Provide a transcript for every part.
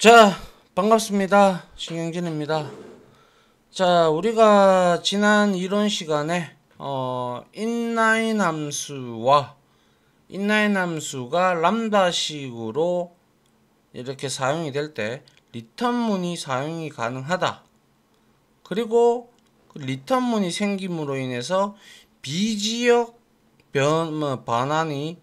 자, 반갑습니다. 신경진입니다. 자, 우리가 지난 이론 시간에 인라인 함수와 인라인 함수가 람다식으로 이렇게 사용이 될 때 리턴문이 사용이 가능하다. 그리고 그 리턴문이 생김으로 인해서 비지역 반환이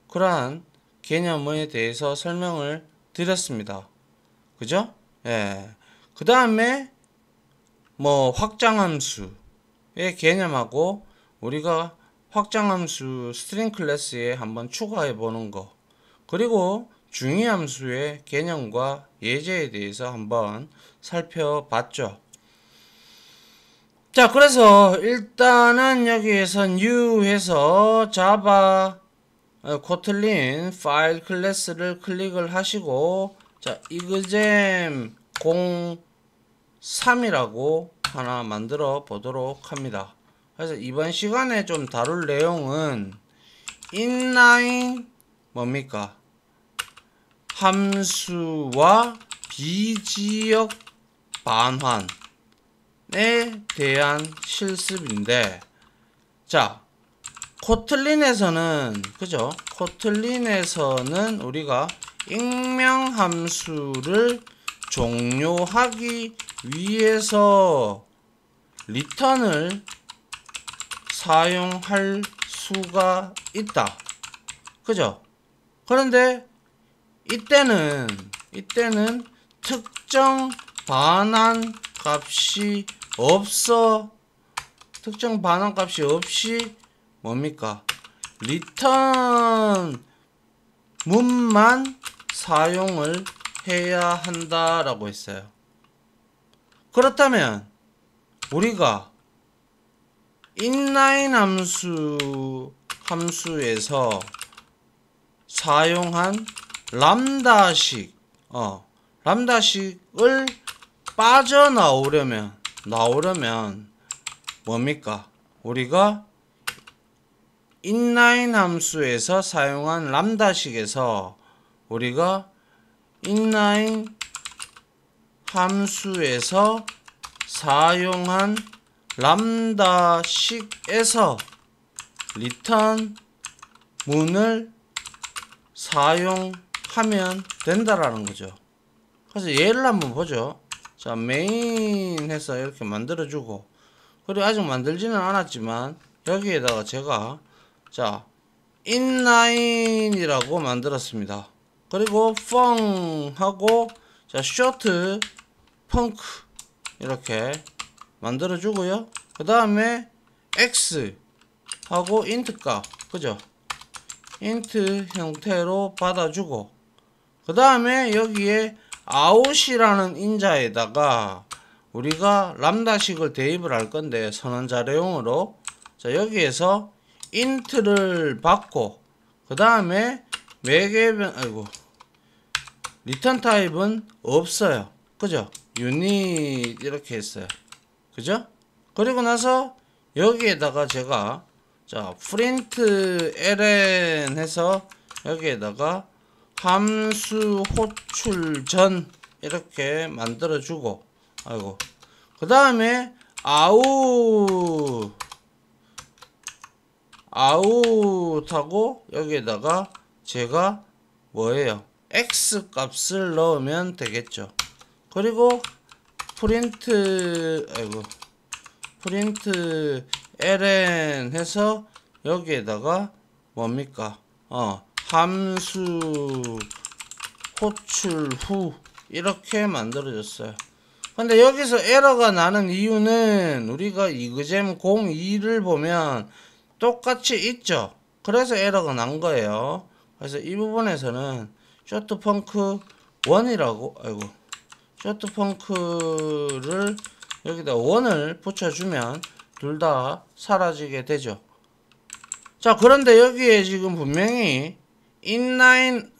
그러한 개념에 대해서 설명을 드렸습니다. 그죠? 예. 그 다음에 확장함수의 개념하고 우리가 확장함수 스트링 클래스에 한번 추가해 보는 거, 그리고 중위함수의 개념과 예제에 대해서 한번 살펴봤죠. 자, 그래서 일단은 여기에서 new 해서 자바 코틀린 파일 클래스를 클릭을 하시고, 자, 이그잼 03이라고 하나 만들어 보도록 합니다. 그래서 이번 시간에 좀 다룰 내용은 인라인 함수와 비지역 반환에 대한 실습인데, 자, 코틀린에서는 그죠? 코틀린에서는 우리가 익명 함수를 종료하기 위해서 리턴을 사용할 수가 있다. 그죠? 그런데 이때는 특정 반환 값이 없이 리턴 문만 사용을 해야 한다라고 했어요. 그렇다면 우리가 인라인 함수에서 사용한 람다식을 빠져나오려면 우리가 인라인 함수에서 사용한 람다식에서 우리가 인라인 함수에서 사용한 람다식에서 리턴 문을 사용하면 된다라는 거죠. 그래서 예를 한번 보죠. 자, 메인 해서 이렇게 만들어주고, 그리고 아직 만들지는 않았지만 여기에다가 제가 자, 인라인이라고 만들었습니다. 그리고 펑 하고, 자, 쇼트 펑크 이렇게 만들어 주고요. 그 다음에 x 하고 인트 값, 그죠? 인트 형태로 받아주고, 그 다음에 여기에 out이라는 인자에다가 우리가 람다식을 대입을 할 건데, 선언자료용으로, 자, 여기에서 인트를 받고, 그 다음에 리턴 타입은 없어요. 그죠? 유닛 이렇게 했어요. 그죠? 그리고 나서 여기에다가 제가 자, 프린트 ln 해서 여기에다가 함수 호출 전 이렇게 만들어 주고, 그 다음에 아웃하고 여기에다가 제가 x 값을 넣으면 되겠죠. 그리고 프린트 ln 해서 여기에다가 함수 호출 후 이렇게 만들어졌어요. 근데 여기서 에러가 나는 이유는 우리가 이그잼 02를 보면 똑같이 있죠. 그래서 에러가 난 거예요. 그래서 이 부분에서는 쇼트펑크 1이라고 쇼트펑크를 여기다 1을 붙여주면 둘 다 사라지게 되죠. 자, 그런데 여기에 지금 분명히 인라인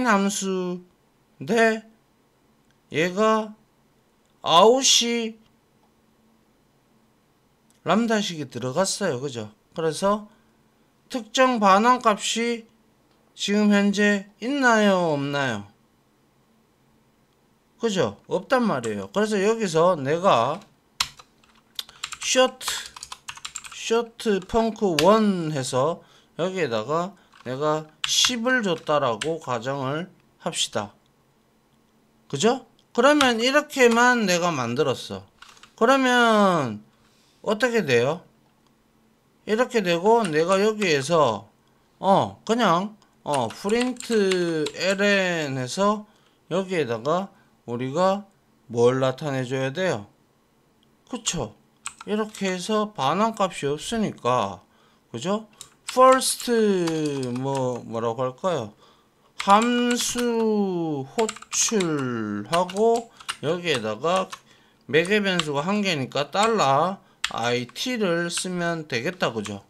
함수인데 얘가 아웃이 람다식이 들어갔어요. 그죠? 그래서 특정 반환 값이 지금 현재 있나요? 없나요? 그죠? 없단 말이에요. 그래서 여기서 내가 셔트 펑크 1 해서 여기에다가 내가 10을 줬다라고 가정을 합시다. 그죠? 그러면 이렇게만 내가 만들었어. 그러면 어떻게 돼요? 이렇게 되고 내가 여기에서 그냥 프린트 ln 해서 여기에다가 우리가 뭘 나타내 줘야 돼요? 그쵸? 이렇게 해서 반환값이 없으니까 그죠? first 뭐라고 할까요? 함수 호출하고 여기에다가 매개 변수가 한 개니까 달러 $it를 쓰면 되겠다. 그죠?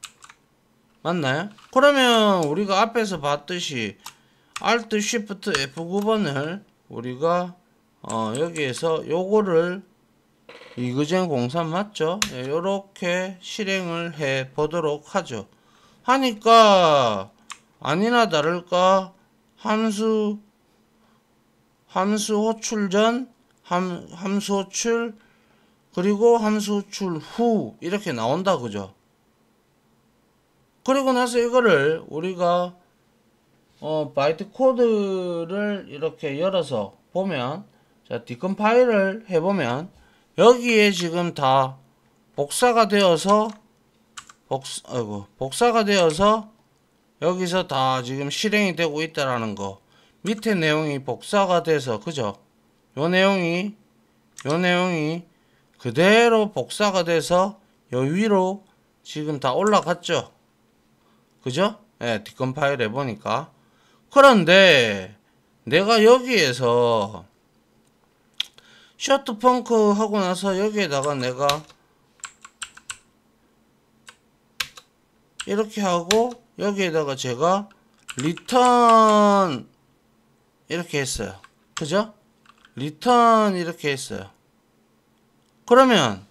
맞나요? 그러면 우리가 앞에서 봤듯이 Alt Shift F9번을 우리가 여기에서 요거를 이그젠 03 맞죠? 요렇게 실행을 해 보도록 하죠. 하니까 아니나 다를까 함수 호출 전 함수 호출 그리고 함수 호출 후 이렇게 나온다. 그죠? 그리고 나서 이거를 우리가 바이트 코드를 이렇게 열어서 보면 자 디컴파일을 해보면 여기에 지금 다 복사가 되어서 복사가 되어서 여기서 다 지금 실행이 되고 있다라는 거. 밑에 내용이 복사가 돼서 그죠? 요 내용이 그대로 복사가 돼서 요 위로 지금 다 올라갔죠? 그죠? 예, 디컴파일 해보니까. 그런데 내가 여기에서 셔트 펑크 하고 나서 여기에다가 내가 이렇게 하고 여기에다가 제가 리턴 이렇게 했어요. 그죠? 리턴 이렇게 했어요. 그러면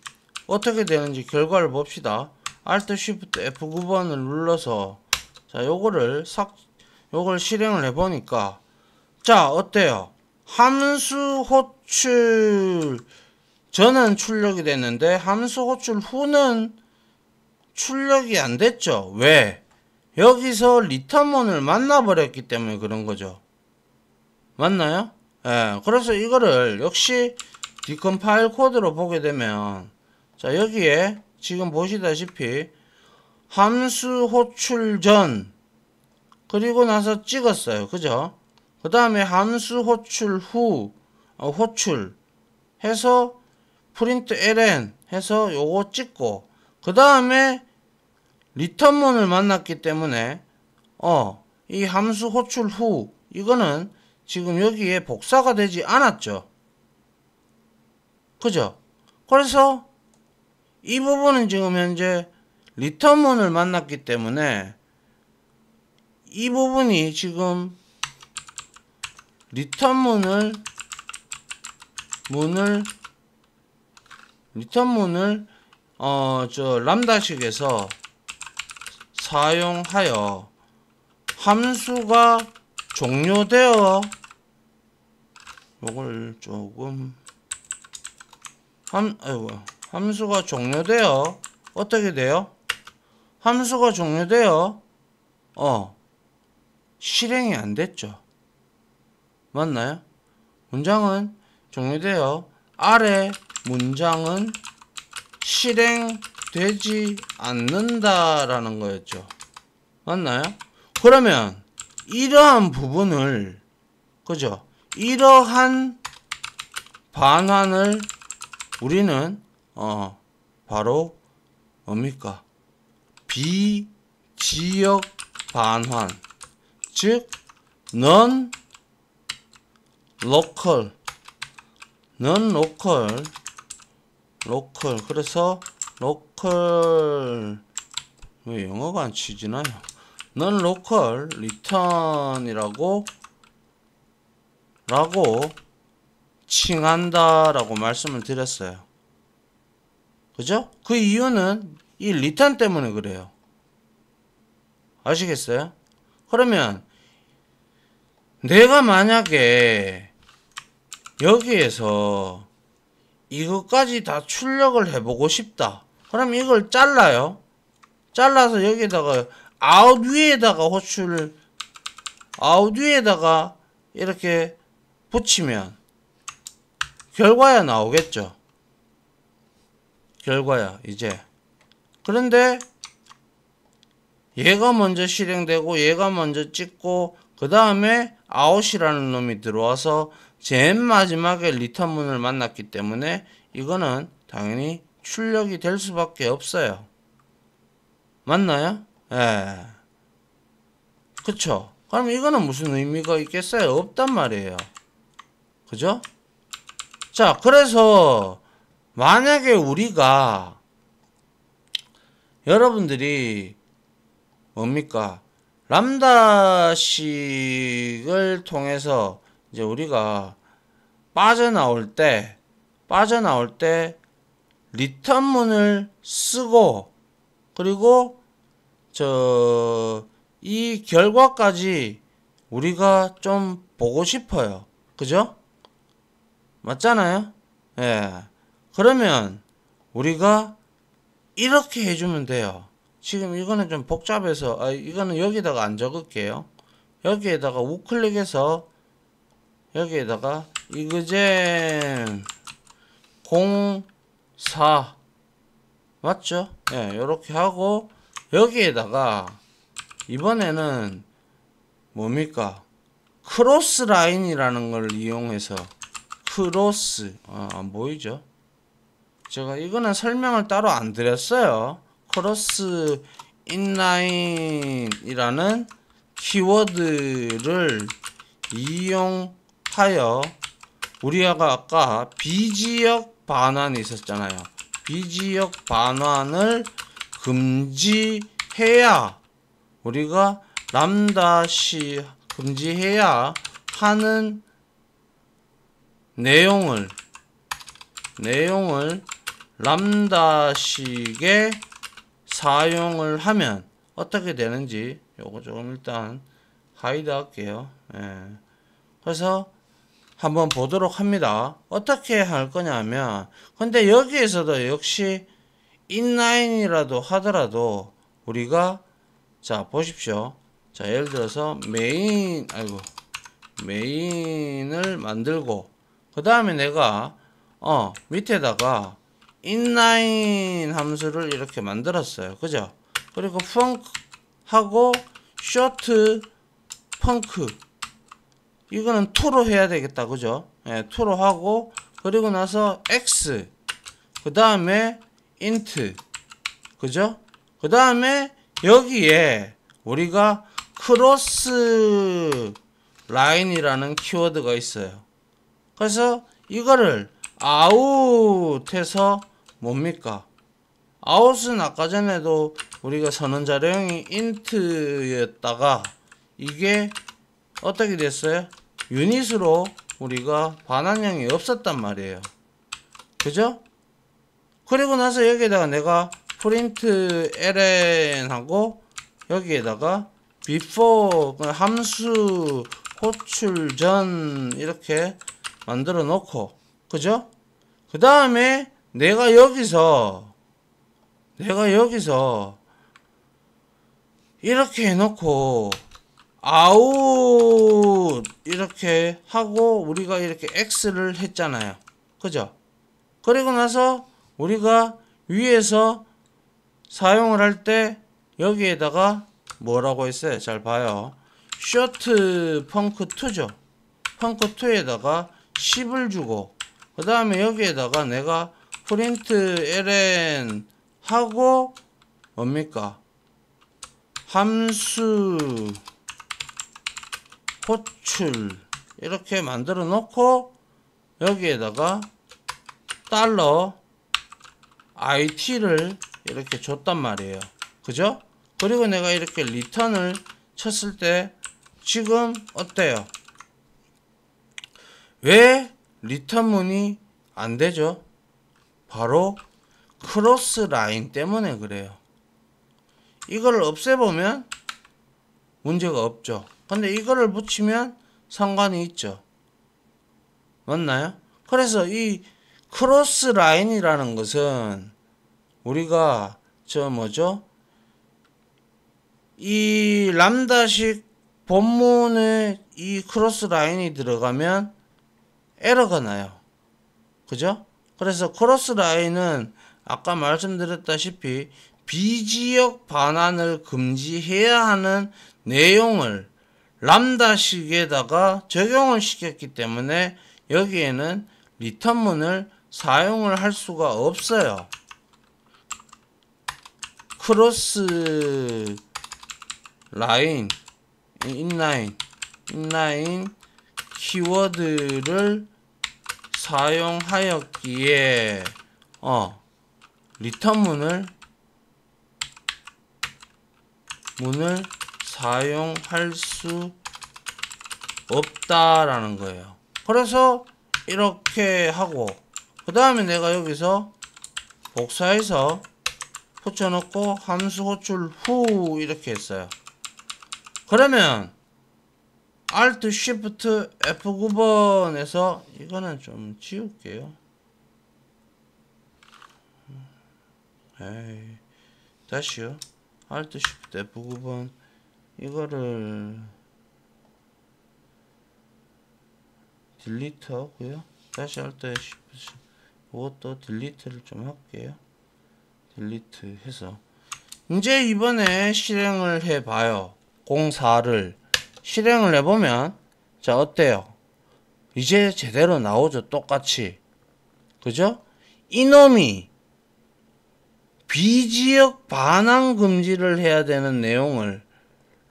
어떻게 되는지 결과를 봅시다. Alt Shift F9번을 눌러서 자 요걸 실행을 해보니까 자 어때요? 함수 호출 전은 출력이 됐는데 함수 호출 후는 출력이 안 됐죠. 왜? 여기서 리턴문을 만나버렸기 때문에 그런 거죠. 맞나요? 예. 그래서 이거를 역시 디컴파일 코드로 보게 되면 자 여기에 지금 보시다시피 함수 호출 전 그리고 나서 찍었어요. 그죠? 그 다음에 함수 호출 후 호출 해서 프린트 ln 해서 요거 찍고 그 다음에 리턴문을 만났기 때문에 이 함수 호출 후 이거는 지금 여기에 복사가 되지 않았죠. 그죠? 그래서 이 부분은 지금 현재 리턴문을 만났기 때문에 이 부분이 지금 리턴문을 람다식에서 사용하여 함수가 종료되어 요걸 조금 함수가 종료되어 어떻게 돼요? 함수가 종료되어 실행이 안 됐죠. 맞나요? 문장은 종료되어 아래 문장은 실행되지 않는다라는 거였죠. 맞나요? 그러면 이러한 부분을 그죠? 이러한 반환을 우리는 바로 뭡니까? 비지역 반환 즉 non local 그래서 local 왜 영어가 안 치지나요? non local return이라고 칭한다라고 말씀을 드렸어요. 그죠? 그 이유는 이 return 때문에 그래요. 아시겠어요? 그러면 내가 만약에 여기에서 이것까지 다 출력을 해보고 싶다. 그럼 이걸 잘라요. 잘라서 여기다가 아웃 위에다가 아웃 위에다가 이렇게 붙이면 결과야 나오겠죠. 결과야 이제. 그런데 얘가 먼저 실행되고 얘가 먼저 찍고 그 다음에 아웃이라는 놈이 들어와서 제일 마지막에 리턴문을 만났기 때문에 이거는 당연히 출력이 될 수밖에 없어요. 맞나요? 예. 그쵸? 그럼 이거는 무슨 의미가 있겠어요? 없단 말이에요. 그죠? 자, 그래서 만약에 우리가 여러분들이 뭡니까? 람다식을 통해서 이제 우리가 빠져나올 때 리턴문을 쓰고 그리고 이 결과까지 우리가 좀 보고 싶어요. 그죠? 맞잖아요? 예. 그러면 우리가 이렇게 해주면 돼요. 지금 이거는 좀 복잡해서 이거는 여기다가 안 적을게요. 여기에다가 우클릭해서 여기에다가 이그잼 04 맞죠? 예, 요렇게 하고 여기에다가 이번에는 뭡니까? 크로스 라인이라는 걸 이용해서 크로스 안 보이죠? 제가 이거는 설명을 따로 안 드렸어요. 크로스 인라인이라는 키워드를 이용하여 우리가 아까 비지역 반환이 있었잖아요. 비지역 반환을 금지해야 우리가 람다시 금지해야 하는 내용을 람다식에 사용을 하면 어떻게 되는지 요거 조금 일단 하이드 할게요. 예. 그래서 한번 보도록 합니다. 어떻게 할 거냐면 근데 여기에서도 역시 인라인이라도 하더라도 우리가 자 보십시오. 자 예를 들어서 메인을 만들고 그 다음에 내가 밑에다가 인라인 함수를 이렇게 만들었어요. 그죠? 그리고 펑크 하고 쇼트 펑크 이거는 투로 해야 되겠다. 그죠? 예, 투로 하고 그리고 나서 x 그 다음에 int 그죠? 그 다음에 여기에 우리가 크로스 라인이라는 키워드가 있어요. 그래서 이거를 아웃해서 뭡니까? 아웃은 아까 전에도 우리가 선언자료형이 int였다가 이게 어떻게 됐어요? 유닛으로 우리가 반환형이 없었단 말이에요. 그죠? 그리고 나서 여기에다가 내가 print ln 하고 여기에다가 before 함수 호출 전 이렇게 만들어 놓고 그죠? 그 다음에 내가 여기서 이렇게 해놓고 아웃 이렇게 하고 우리가 이렇게 X를 했잖아요. 그죠? 그리고 나서 우리가 위에서 사용을 할 때 여기에다가 뭐라고 했어요? 잘 봐요. 쇼트 펑크 2죠. 펑크 2에다가 10을 주고 그 다음에 여기에다가 내가 print ln 하고 뭡니까? 함수 호출 이렇게 만들어 놓고 여기에다가 $it를 이렇게 줬단 말이에요. 그죠? 그리고 내가 이렇게 리턴을 쳤을 때 지금 어때요? 왜 리턴문이 안 되죠? 바로 크로스 라인 때문에 그래요. 이거를 없애보면 문제가 없죠. 근데 이거를 붙이면 상관이 있죠. 맞나요? 그래서 이 크로스 라인이라는 것은 우리가 저 뭐죠? 이 람다식 본문에 이 크로스 라인이 들어가면 에러가 나요. 그죠? 그래서 크로스 라인은 아까 말씀드렸다시피 비지역 반환을 금지해야 하는 내용을 람다식에다가 적용을 시켰기 때문에 여기에는 리턴문을 사용을 할 수가 없어요. 크로스 라인, 인라인 키워드를 사용하였기에 리턴문을 사용할 수 없다라는 거예요. 그래서 이렇게 하고 그 다음에 내가 여기서 복사해서 붙여놓고 함수 호출 후 이렇게 했어요. 그러면 Alt Shift F9번에서 이거는 좀 지울게요. 다시요. Alt Shift F9번 이거를 딜리트 하고요. 다시 Alt Shift 이것도 딜리트를 좀 할게요. 딜리트 해서 이제 이번에 실행을 해봐요. 04를 실행을 해보면 자 어때요? 이제 제대로 나오죠. 똑같이. 그죠? 이놈이 비지역 반환 금지를 해야 되는 내용을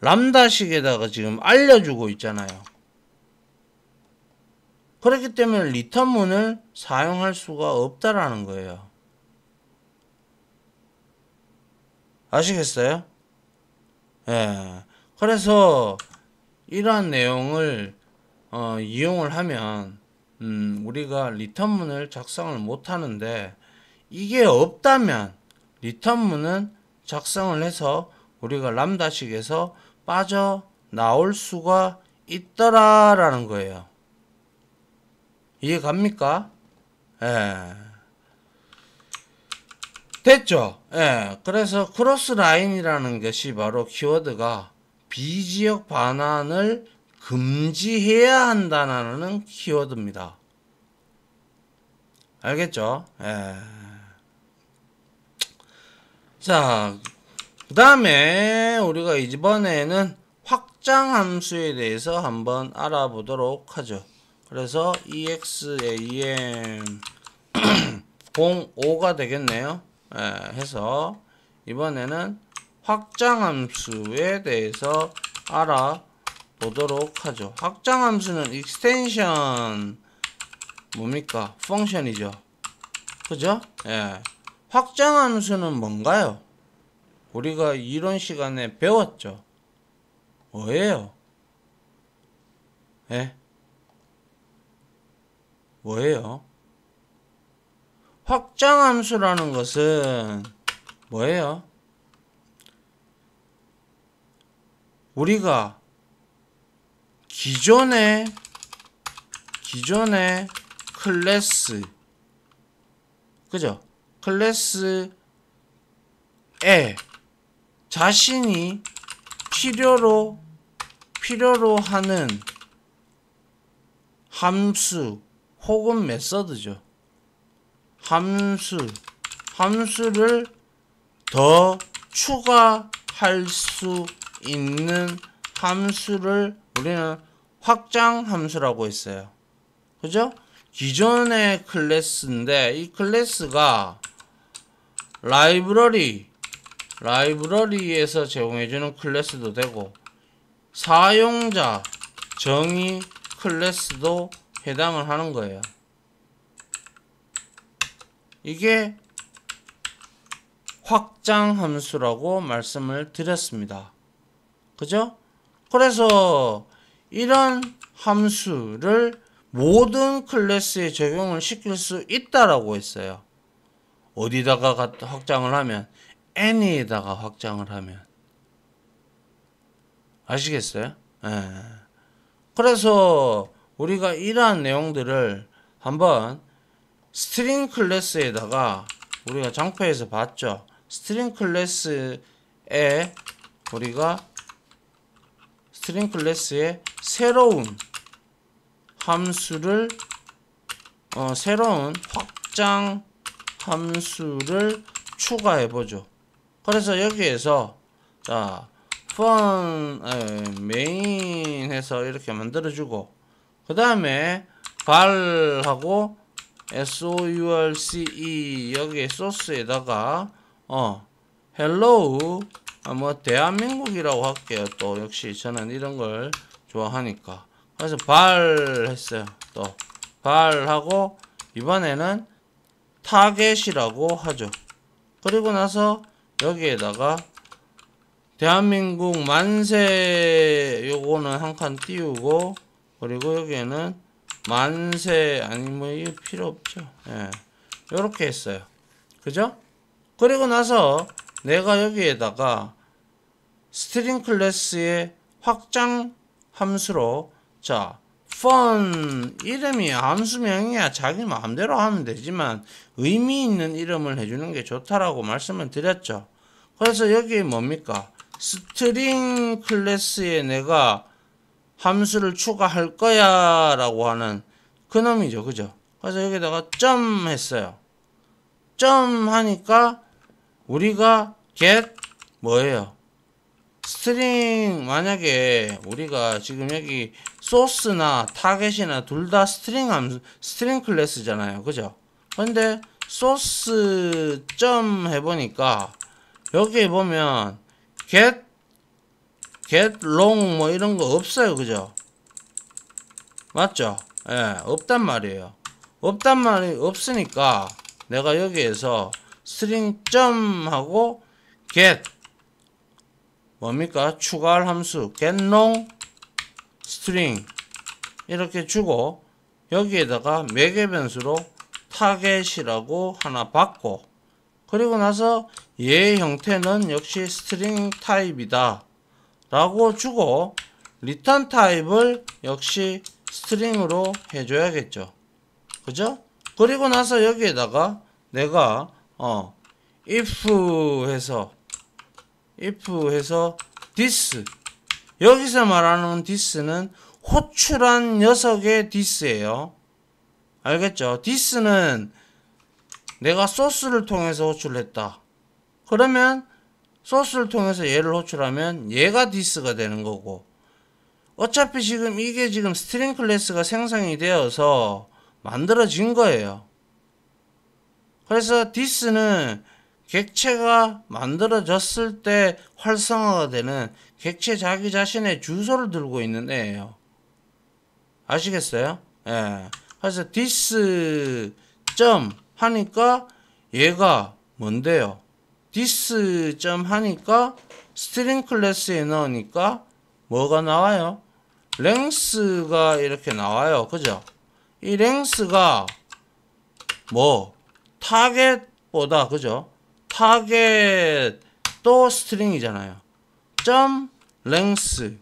람다식에다가 지금 알려주고 있잖아요. 그렇기 때문에 리턴문을 사용할 수가 없다라는 거예요. 아시겠어요? 예. 그래서 이러한 내용을 이용을 하면 우리가 리턴문을 작성을 못 하는데 이게 없다면 리턴문은 작성을 해서 우리가 람다식에서 빠져나올 수가 있더라라는 거예요. 이해 갑니까? 예. 됐죠? 예. 그래서 크로스 라인이라는 것이 바로 키워드가 비지역 반환을 금지해야 한다는 키워드입니다. 알겠죠? 예. 자, 그 다음에 우리가 이번에는 확장 함수에 대해서 한번 알아보도록 하죠. 그래서 exam 05가 되겠네요. 예, 해서 이번에는 확장 함수에 대해서 알아보도록 하죠. 확장 함수는 extension 뭡니까? 펑션이죠. 그죠? 예. 확장 함수는 뭔가요? 우리가 이론 시간에 배웠죠. 뭐예요? 예? 뭐예요? 확장 함수라는 것은 뭐예요? 우리가 기존의 클래스, 그죠? 클래스에 자신이 필요로 하는 함수 혹은 메서드죠. 함수를 더 추가할 수 있는 함수를 우리는 확장 함수라고 했어요. 그죠? 기존의 클래스인데 이 클래스가 라이브러리에서 제공해주는 클래스도 되고 사용자 정의 클래스도 해당을 하는 거예요. 이게 확장 함수라고 말씀을 드렸습니다. 그죠? 그래서 이런 함수를 모든 클래스에 적용을 시킬 수 있다라고 했어요. 어디다가 확장을 하면 any에다가 확장을 하면 아시겠어요? 예. 그래서 우리가 이러한 내용들을 한번 스트링 클래스에다가 우리가 장표에서 봤죠. 스트링 클래스에 우리가 스트링 클래스에 새로운 함수를 새로운 확장 함수를 추가해 보죠. 그래서 여기에서 자 main 해서 이렇게 만들어 주고 그 다음에 val하고 source 여기 소스에다가 hello 뭐 대한민국이라고 할게요. 또 역시 저는 이런 걸 좋아하니까. 그래서 val 했어요. 또 val하고 이번에는 타겟이라고 하죠. 그리고 나서 여기에다가 대한민국 만세 요거는 한 칸 띄우고 그리고 여기에는 만세 아니 뭐 이거 필요 없죠. 예. 요렇게 했어요. 그죠? 그리고 나서 내가 여기에다가 스트링 클래스의 확장 함수로 자 fun 이름이 함수명이야 자기 마음대로 하면 되지만 의미 있는 이름을 해주는 게 좋다라고 말씀을 드렸죠. 그래서 여기 뭡니까? 스트링 클래스에 내가 함수를 추가할 거야 라고 하는 그놈이죠. 그죠? 그래서 여기다가 점 했어요. 점 하니까 우리가 get 뭐예요? 스트링 만약에 우리가 지금 여기 소스나 타겟이나 둘 다 스트링 함수 스트링 클래스잖아요. 그죠? 근데 소스 점 해보니까 여기에 보면 get long 뭐 이런 거 없어요. 그죠? 맞죠? 예, 없단 말이에요. 없단 말이 없으니까 내가 여기에서 스트링 점 하고 get 뭡니까? 추가할 함수 get long string 이렇게 주고 여기에다가 매개 변수로 타겟이라고 하나 받고 그리고 나서 얘의 형태는 역시 스트링 타입이다 라고 주고 리턴 타입을 역시 스트링으로 해줘야겠죠. 그죠? 그리고 나서 여기에다가 내가 if 해서 this 여기서 말하는 this는 호출한 녀석의 this예요. 알겠죠? this는 내가 소스를 통해서 호출했다. 그러면 소스를 통해서 얘를 호출하면 얘가 this가 되는 거고 어차피 지금 이게 지금 스트링 클래스가 생성이 되어서 만들어진 거예요. 그래서 this는 객체가 만들어졌을 때 활성화가 되는 객체 자기 자신의 주소를 들고 있는 애예요. 아시겠어요? 예. 그래서 this 점 하니까 얘가 뭔데요? this 점 하니까 스트링 클래스에 넣으니까 뭐가 나와요? length가 이렇게 나와요. 그죠? 이 length가 뭐 타겟보다 그죠? 타겟도 스트링이잖아요. 점 length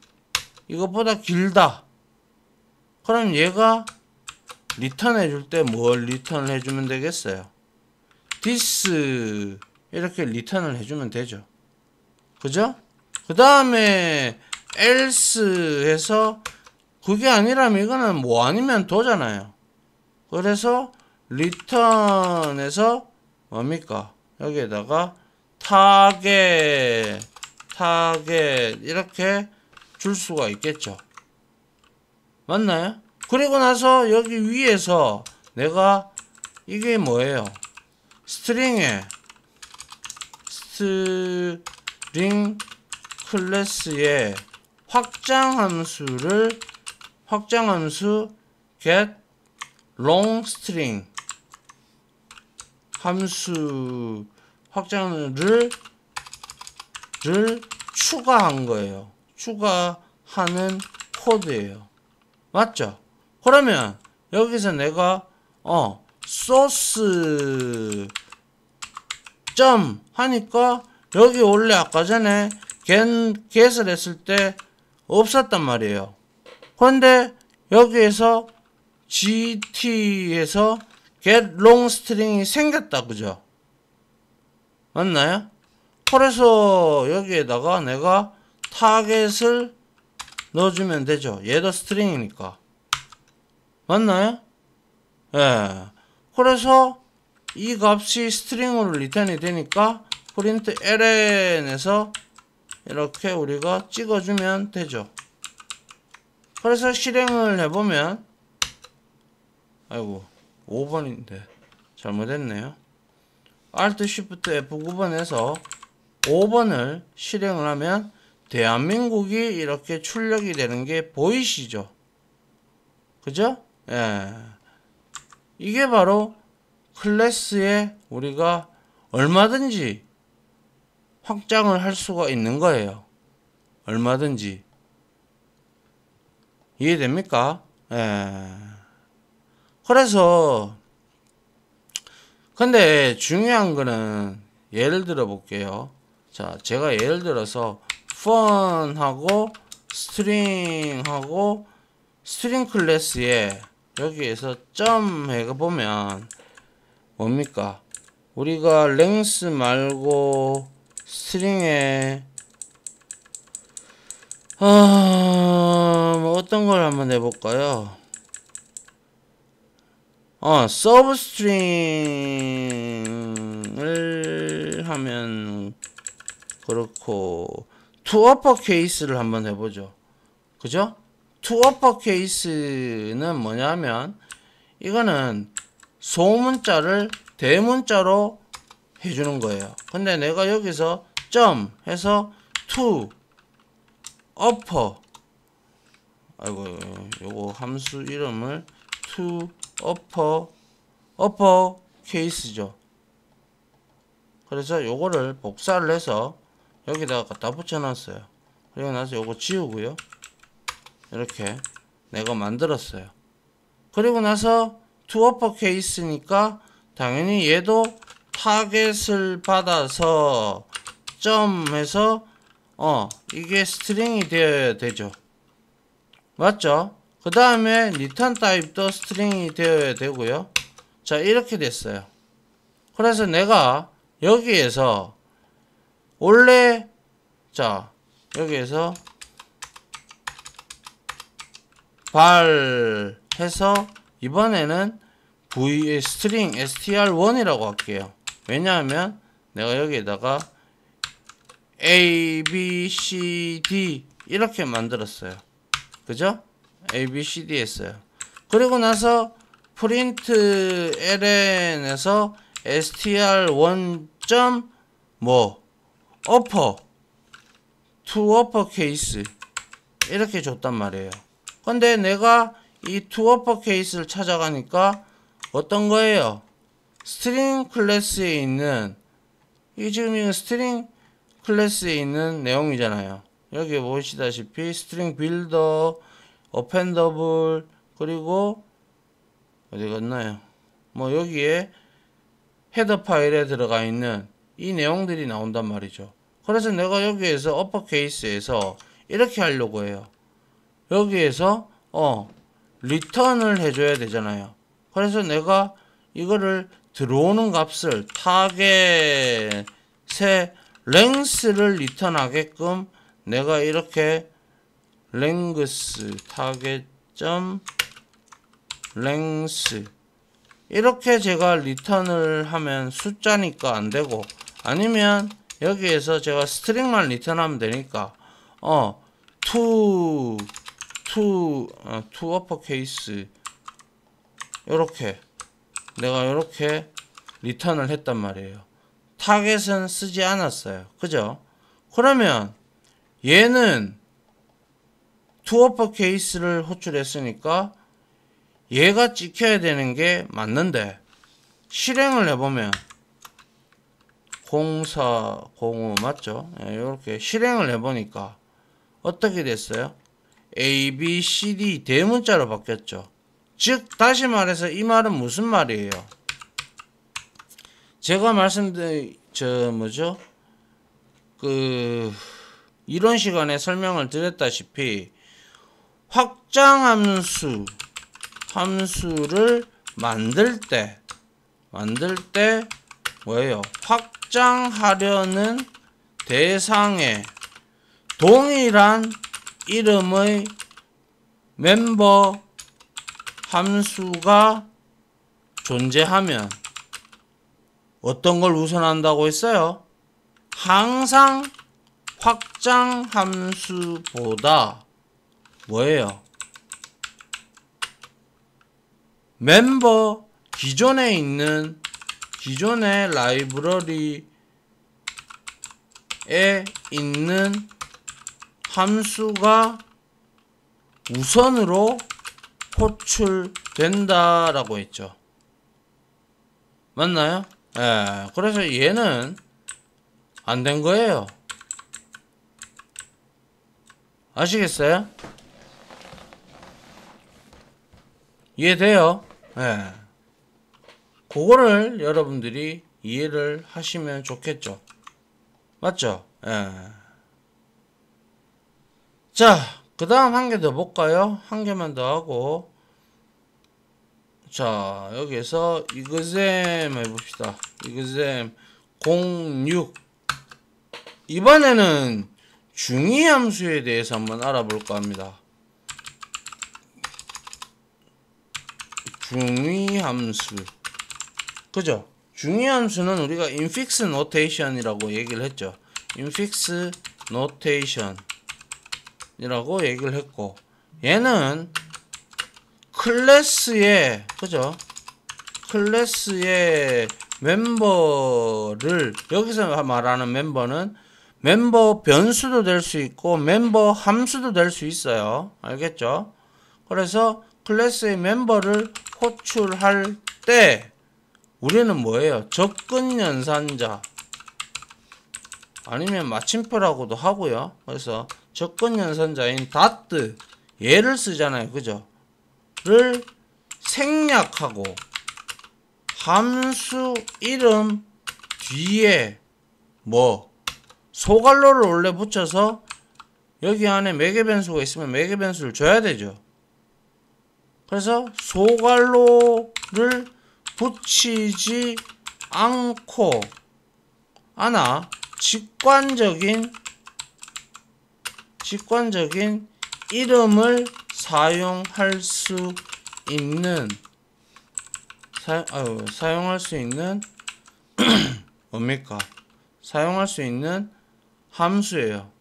이것보다 길다. 그럼 얘가 리턴 해줄 때 뭘 리턴을 해주면 되겠어요? this 이렇게 리턴을 해주면 되죠. 그죠? 그 다음에 else 해서 그게 아니라면 이거는 뭐 아니면 도잖아요. 그래서 return에서 뭡니까? 여기에다가 타겟 이렇게 줄 수가 있겠죠. 맞나요? 그리고 나서 여기 위에서 내가 이게 뭐예요? 스트링 클래스의 확장함수 get long string 함수 확장을 추가한 거예요. 추가하는 코드예요. 맞죠? 그러면 여기서 내가 소스 점 하니까 여기 원래 아까 전에 get을 했을 때 없었단 말이에요. 그런데 여기에서 GT에서 get long string이 생겼다. 그죠? 맞나요? 그래서 여기에다가 내가 타겟을 넣어주면 되죠. 얘도 스트링이니까. 맞나요? 예. 그래서 이 값이 스트링으로 리턴이 되니까 print ln에서 이렇게 우리가 찍어주면 되죠. 그래서 실행을 해보면, 아이고 5번인데 잘못했네요. Alt Shift F9번에서 5번을 실행을 하면 대한민국이 이렇게 출력이 되는 게 보이시죠? 그죠? 예. 이게 바로 클래스에 우리가 얼마든지 확장을 할 수가 있는 거예요. 얼마든지. 이해됩니까? 예. 그래서 근데 중요한 거는 예를 들어 볼게요. 자, 제가 예를 들어서 fun하고 string하고 string 클래스에 여기에서 점 해보면 뭡니까? 우리가 length 말고 string에 뭐 어떤 걸 한번 해볼까요? substring을 하면 그렇고 to uppercase를 한번 해보죠. 그죠? to uppercase는 뭐냐면 이거는 소문자를 대문자로 해주는 거예요. 근데 내가 여기서 점 해서 to upper, 아이고 요거 함수 이름을 to upper case죠. 그래서 요거를 복사를 해서 여기다가 갖다 붙여놨어요. 그리고 나서 요거 지우고요. 이렇게 내가 만들었어요. 그리고 나서 to upper case니까 당연히 얘도 타겟을 받아서 점해서 이게 스트링이 되어야 되죠. 맞죠? 그 다음에 return 타입도 스트링이 되어야 되고요. 자, 이렇게 됐어요. 그래서 내가 여기에서 원래 자 여기에서 발 해서 이번에는 string str1이라고 할게요. 왜냐하면 내가 여기에다가 a, b, c, d 이렇게 만들었어요. 그죠? a, b, c, d 했어요. 그리고 나서 print ln에서 str1 upper to uppercase 이렇게 줬단 말이에요. 근데 내가 이 to uppercase를 찾아가니까 어떤 거예요? string 클래스에 있는 이 지금 이거 string 클래스에 있는 내용이잖아요. 여기 보시다시피 string builder, appendable 그리고 어디 갔나요? 뭐 여기에 헤더 파일에 들어가 있는 이 내용들이 나온단 말이죠. 그래서 내가 여기에서 uppercase에서 이렇게 하려고 해요. 여기에서 return을 해줘야 되잖아요. 그래서 내가 이거를 들어오는 값을 타겟의 length를 리턴하게끔 내가 이렇게 length target.length 이렇게 제가 리턴을 하면 숫자니까 안 되고 아니면 여기에서 제가 스트링만 리턴하면 되니까 to uppercase 요렇게 내가 요렇게 리턴을 했단 말이에요. 타겟은 쓰지 않았어요. 그죠? 그러면 얘는 to uppercase를 호출했으니까 얘가 찍혀야 되는 게 맞는데 실행을 해보면 0405 맞죠? 이렇게 실행을 해보니까 어떻게 됐어요? A, B, C, D 대문자로 바뀌었죠. 즉 다시 말해서 이 말은 무슨 말이에요? 제가 말씀드린 이론 시간에 설명을 드렸다시피 함수를 만들 때 뭐예요? 확장하려는 대상에 동일한 이름의 멤버 함수가 존재하면 어떤 걸 우선한다고 했어요? 항상 확장 함수보다 뭐예요? 멤버 기존에 있는 기존의 라이브러리에 있는 함수가 우선으로 호출된다라고 했죠. 맞나요? 예. 그래서 얘는 안 된 거예요. 아시겠어요? 이해돼요? 예. 그거를 여러분들이 이해를 하시면 좋겠죠. 맞죠? 예. 자, 그 다음 한 개 더 볼까요? 한 개만 더 하고. 자, 여기에서 이그셈 해봅시다. 이그셈 06. 이번에는 중위함수에 대해서 한번 알아볼까 합니다. 중위함수. 그죠? 중위함수는 우리가 infix notation이라고 얘기를 했죠. infix notation 이라고 얘기를 했고, 얘는 클래스의 그죠? 클래스의 멤버를, 여기서 말하는 멤버는 멤버 변수도 될 수 있고 멤버 함수도 될 수 있어요. 알겠죠? 그래서 클래스의 멤버를 호출할 때 우리는 뭐예요? 접근 연산자 아니면 마침표라고도 하고요. 그래서 접근 연산자인 닷 얘를 쓰잖아요. 그죠? 를 생략하고 함수 이름 뒤에 뭐 소괄호를 원래 붙여서 여기 안에 매개 변수가 있으면 매개 변수를 줘야 되죠. 그래서 소괄호를 붙이지 않고 하나 직관적인 이름을 사용할 수 있는 사용할 수 있는 뭡니까? 사용할 수 있는 함수예요.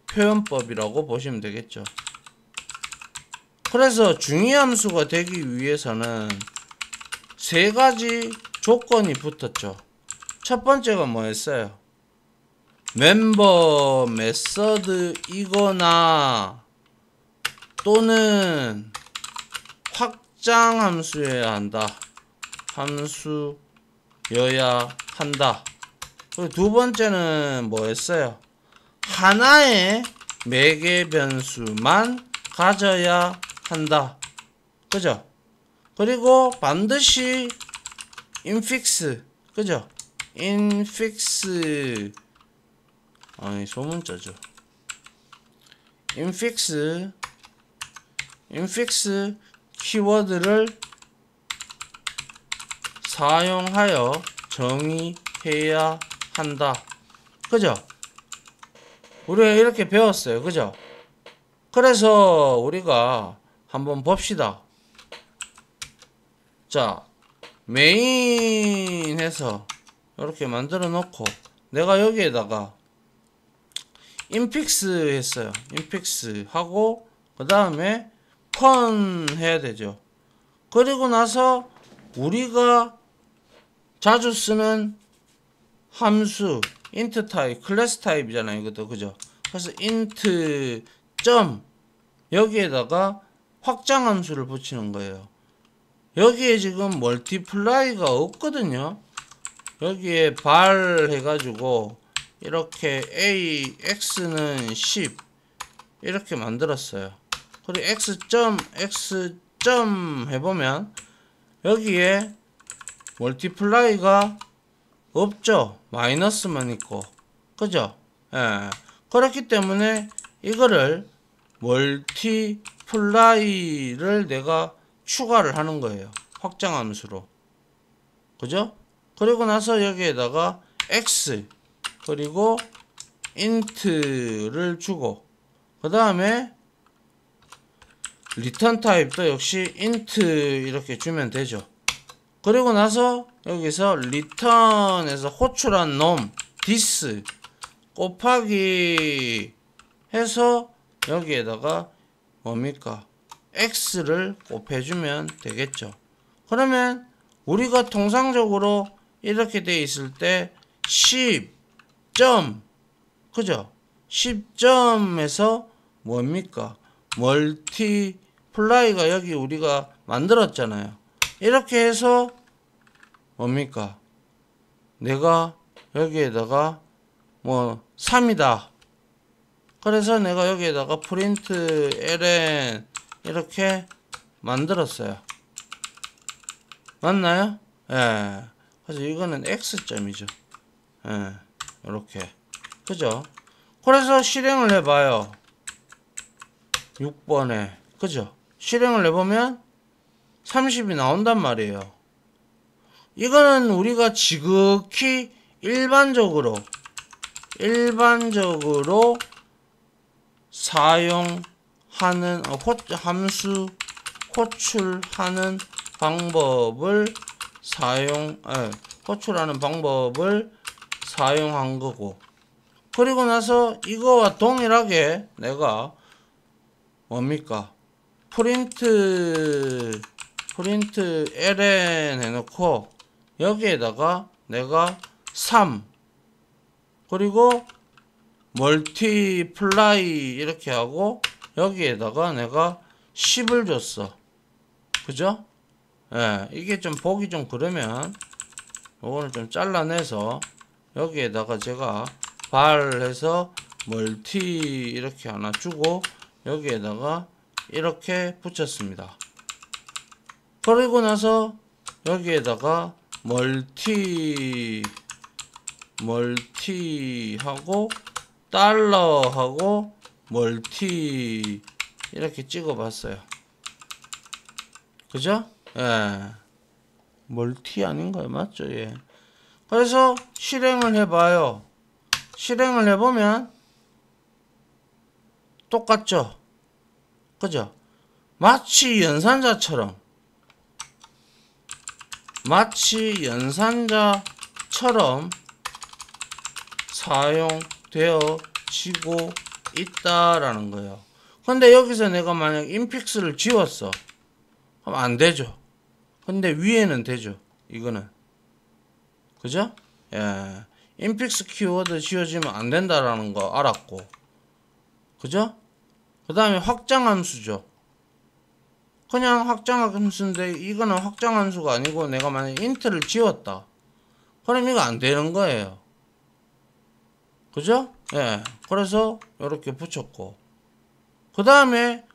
표현법이라고 보시면 되겠죠. 그래서 중위함수가 되기 위해서는 세 가지 조건이 붙었죠. 첫 번째가 뭐였어요? 멤버 메서드이거나 또는 확장 함수여야 한다. 함수여야 한다. 그리고 두 번째는 뭐였어요? 하나의 매개 변수만 가져야 한다. 그죠? 그리고 반드시 infix, 그죠? infix, 아니 소문자죠. infix 키워드를 사용하여 정의해야 한다. 그죠? 우리가 이렇게 배웠어요. 그죠? 그래서 우리가 한번 봅시다. 자, 메인 해서 이렇게 만들어 놓고 내가 여기에다가 infix 했어요. infix 하고 그 다음에 펀 해야 되죠. 그리고 나서 우리가 자주 쓰는 함수 int 타입, 클래스 타입이잖아요. 이것도 그죠? 그래서 int 점 여기에다가 확장 함수를 붙이는 거예요. 여기에 지금 멀티플라이가 없거든요. 여기에 발 해가지고 이렇게 a x는 10 이렇게 만들었어요. 그리고 x 점 해보면 여기에 멀티플라이가 없죠. 마이너스만 있고 그죠? 예. 그렇기 때문에 이거를 멀티플라이 플라이를 내가 추가를 하는 거예요. 확장 함수로. 그죠? 그리고 나서 여기에다가 x 그리고 int를 주고 그 다음에 리턴 타입도 역시 int 이렇게 주면 되죠. 그리고 나서 여기서 return에서 호출한 놈 this 곱하기 해서 여기에다가 뭡니까? x를 곱해주면 되겠죠. 그러면 우리가 통상적으로 이렇게 돼 있을 때 10점 그죠? 10점에서 뭡니까? 멀티플라이가 여기 우리가 만들었잖아요. 이렇게 해서 뭡니까? 내가 여기에다가 뭐 3이다. 그래서 내가 여기에다가 프린트 ln 이렇게 만들었어요. 맞나요? 예. 그래서 이거는 x점이죠. 예. 이렇게. 그죠? 그래서 실행을 해봐요. 6번에. 그죠? 실행을 해보면 30이 나온단 말이에요. 이거는 우리가 지극히 일반적으로 사용하는 함수 호출하는 방법을 호출하는 방법을 사용한 거고, 그리고 나서 이거와 동일하게 내가 뭡니까? 프린트 ln 해놓고 여기에다가 내가 3 그리고 멀티플라이 이렇게 하고 여기에다가 내가 10을 줬어. 그죠? 예, 이게 좀 보기 좀 그러면 요거는 좀 잘라내서 여기에다가 제가 발해서 멀티 이렇게 하나 주고 여기에다가 이렇게 붙였습니다. 그리고 나서 여기에다가 멀티 하고 달러 하고 멀티 이렇게 찍어 봤어요. 그죠? 예. 멀티 아닌가요? 맞죠? 예. 그래서 실행을 해봐요. 실행을 해보면 똑같죠? 그죠? 마치 연산자처럼 사용되어지고 있다라는 거예요. 근데 여기서 내가 만약 인픽스를 지웠어. 그럼 안 되죠. 근데 위에는 되죠. 이거는. 그죠? 예. 인픽스 키워드 지워지면 안 된다라는 거 알았고. 그죠? 그 다음에 확장함수죠. 그냥 확장함수인데 이거는 확장함수가 아니고 내가 만약 인트를 지웠다. 그럼 이거 안 되는 거예요. 그죠? 예. 그래서 이렇게 붙였고. 그 다음에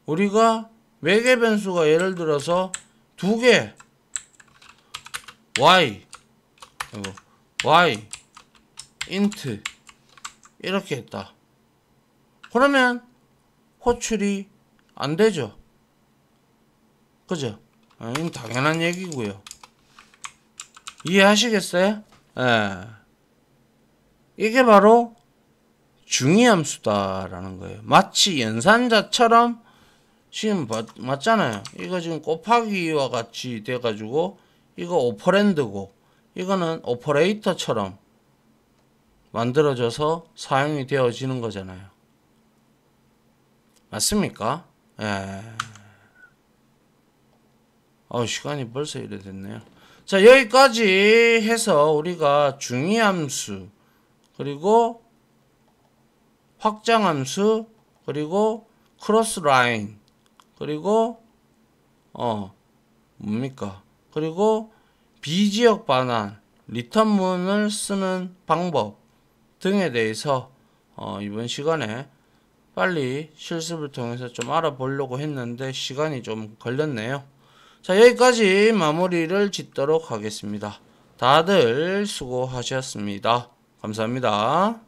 우리가 매개 변수가 예를 들어서 2개 y int 이렇게 했다. 그러면 호출이 안 되죠. 그죠? 이건 당연한 얘기고요. 이해하시겠어요? 예. 이게 바로 중위함수다라는 거예요. 마치 연산자처럼 지금 맞잖아요. 이거 지금 곱하기와 같이 돼가지고 이거 오퍼랜드고 이거는 오퍼레이터처럼 만들어져서 사용이 되어지는 거잖아요. 맞습니까? 예. 시간이 벌써 이래 됐네요. 자, 여기까지 해서 우리가 중위함수 그리고 확장함수 그리고 크로스라인 그리고 뭡니까? 그리고 비지역 반환 리턴문을 쓰는 방법 등에 대해서 이번 시간에 빨리 실습을 통해서 좀 알아보려고 했는데 시간이 좀 걸렸네요. 자, 여기까지 마무리를 짓도록 하겠습니다. 다들 수고하셨습니다. 감사합니다.